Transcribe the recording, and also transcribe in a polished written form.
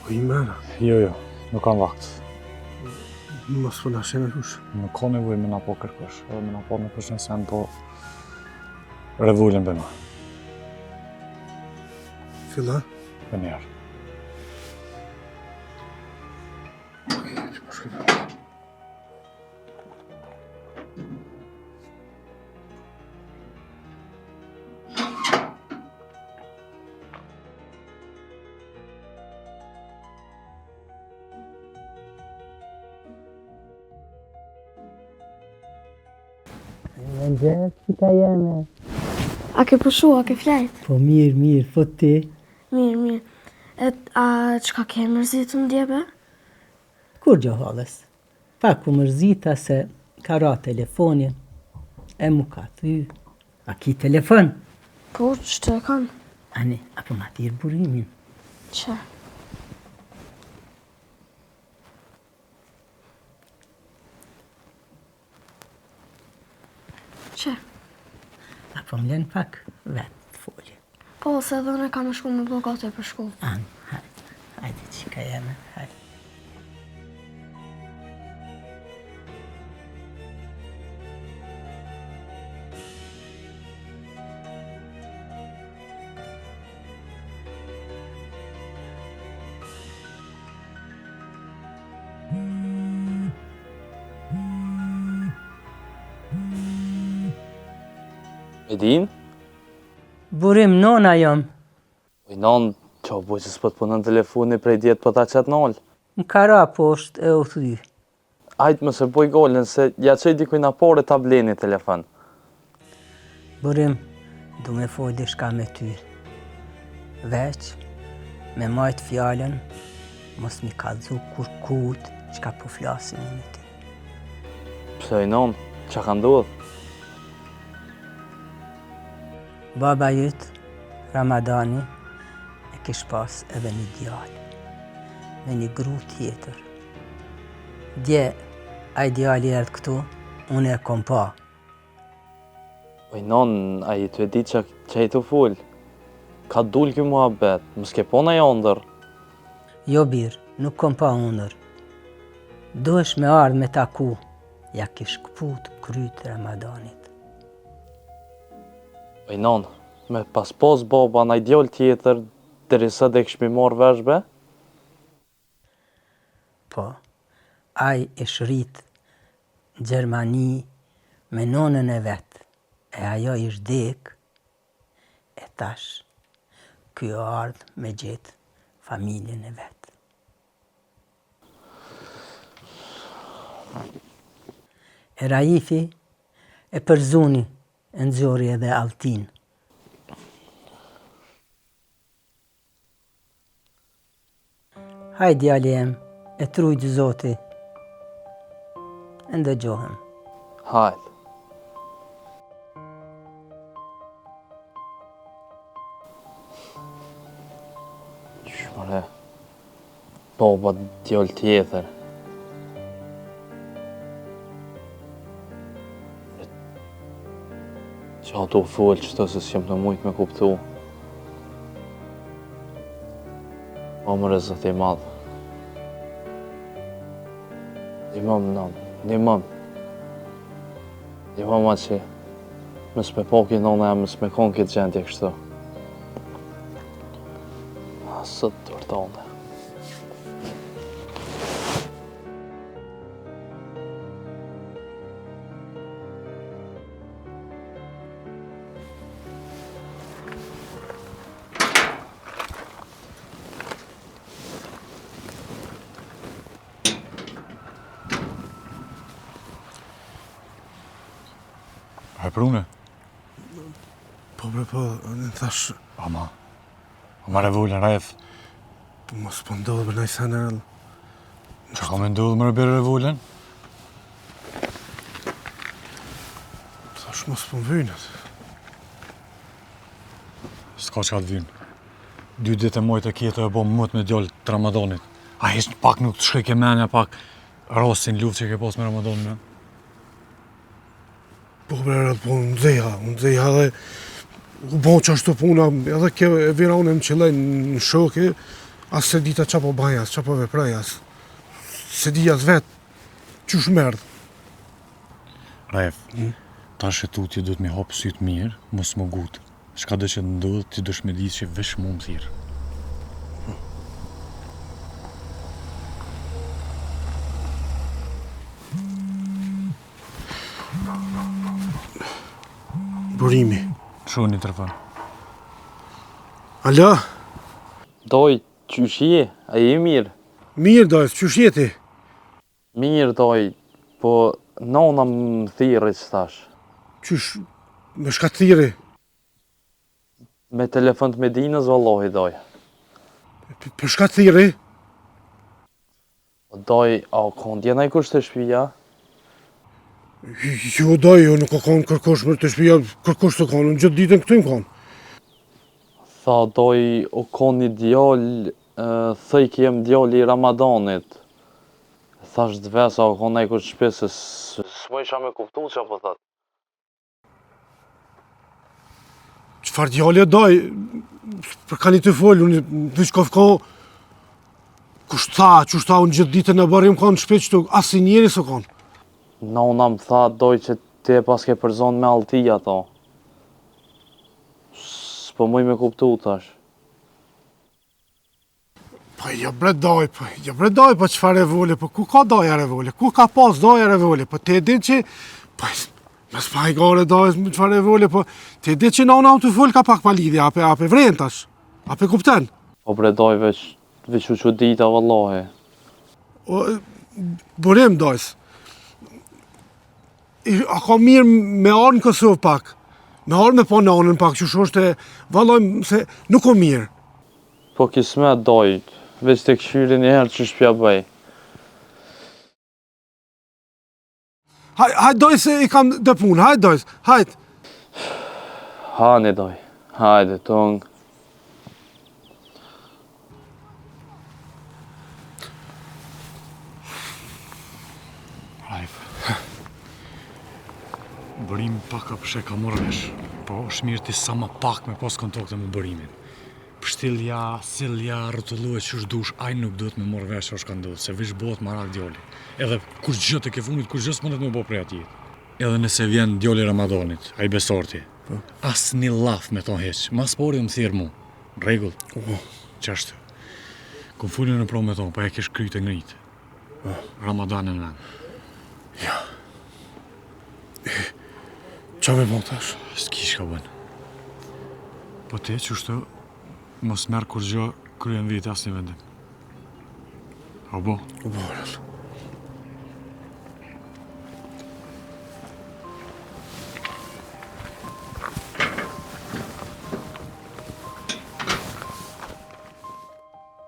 Po i mena. Jo, nuk kam vakt. Mos po na shenë kush. Nuk ka nevojë me na po kërkosh, edhe me na po në kush në sen, po revullin bëjma. Filla? Për njerë. Mëngjes, qika jeme? A ke pushu, a ke flejt? Po mirë, po ti? Mirë. A qka ke mërzitu në djebe? Kur gjo halës? Pak u mërzita se ka ra telefonin, e mu ka thy. A ki telefon? Po, që të e kam? Ani, apo ma tirë burimin. Që? Që? Apo më len pak vetë të folje. Po, se dhe ne kam shku me bogate për shkollë. Ani, hajde qika jeme, hajde. Edin? Burim, nona jam. Non, qa boj që s'pët punën telefoni prej djetë për ta qatë nalë. Në kara poshtë e u thy. Ajtë më se boj gollën se ja qëj dikuj na pore ta bleni telefon. Burim, du me foldi shka me ty. Veç, me majtë fjallën, mos mi kalzu kur kut qka po flasin unë ti. Pse non, qa ka ndodhë? Baba jytë, Ramadani, e kish pas edhe një djallë, me një gru tjetër. Dje, aj djalli erdhë këtu, unë e kom pa. Oj non, a i të e di që i të full. Ka dull kjo muhabet, më s'ke pona jo ndër. Jo birë, nuk kom pa undër. Duhesh me ardhë me taku, ja kish këput krytë Ramadanit. Oj non, me pas pos baba na i djallë tjetër, deri sa dhe këshmi marrë veshbe? Po, aj e shrit në Gjermani me nonën e vetë, e ajo ish dek, e tash, kjo ardhë me gjithë familjen e vetë. E Raifi e përzuni e nëzori edhe Altin. Hajde djali em, e trujtë zoti. E ndëgjohem. Hajde. Shmare, baba djallë tjetër. Qa të u folë qëto se s'jem të mujtë me kuptu. O më rëzët i madhë. Nimëm, nimëm. Nimëm atë që mës me poki nona e mës me konë këtë gjendje kështu. Sët të vërtone. E prune? Po, në thash... Ama revullin, rejth. Po mos po ndodhë për nëjë sanë rëllë. Që ka me ndodhë më rëbirë revullin? Thash mos po më vyjnët. S'ka që ka të vynë. 2 ditë e mojtë e kjetë e bo mëtë me djallë të Ramadanit. A ishtë pak nuk të shkej ke menja pak rasin luft që ke pas me Ramadanin. Po rëllë, po unë dzeja dhe u bon që ashtu puna, edhe kjo e vira unë më qëllaj në shoke, As se dita qa po baj, as qa po vepraj, as se di as vet, qysh merdh. Raif, tash e tutje duhet me hap syt mirë, mos më gut. Çka do që të ndodh, ti dush me ditë që vesh mu më thirr. Burimi. Shoni telefon. Alo, Doj, qysh je? A je mirë? mirë dojës, qysh jeti? Mirë, doj, po nona më thirrë që thash. Qysh, me shka thiri? Me telefon të Medinës, vallohi, doj. Për shka thiri? Doj, a kon djena i kusht të shpija? Jo doj, jo nuk o konë kërkosh më të shpija, kërkosh të konë, në gjithë ditën këtu im konë. Tha, doj, o kon një djallë, thëj jem djallë i Ramadanit. Thash të vesa, o kon e kusht shpesë, s'më isha me kuptu që po thot. Qfar djallë e doj, për ka një të folë, unë në shkof ko, qësht tha, unë gjithë ditën e barim konë shpe që të asë njeri së konë. Nona më tha, doj që ti e pas ke përzon me altia, tho. S'po muj me kuptu, thash. Po jo bre doj, po qfar e vole, po ku ka doja revole, ku ka pas doja revole, po te din që, po mes pa i gare dojës më qfar e vole, po te din që nona më të full ka pak pa lidhja, ape vren tash, ape kupten. Po bre doj veç u që dita, vallohi. O, burim dojës, a ka mirë me arë në Kosovë pak, me arë me po nanën pak, që shoshte, valloj, se nuk o mirë. Po kismet doj, veç të këshyri një herë që shpja bëj. Hajt dojë se i kam dhe punë, hajt dojës, hajt. Hani doj, hajde tong. Raif. Bërim pak a pëshe ka morë vesh, po është mirë ti sa ma pak me pas kontakte me bërimin. Pështilja, sillja, rrotulluhet që është dush, aj nuk duhet me morë vesh është ka ndodhë, se vish bëhet marak djali. Edhe kur gjë të ke fundit, kur gjë s'mundet me bo prej atij. Edhe nëse vjen djali Ramadanit, aj besarti, as një laf me ton heq, mas pori më thirë mu. Regull, qashtë. Kom fullin në pro me ton, pa e kesh kryt e ngrit. Ramadanin në. Qa me bo tash? S'kish ka bën. Po te qështu, mos merë kur gjë kryen vit as një vendim. A bo? U borën.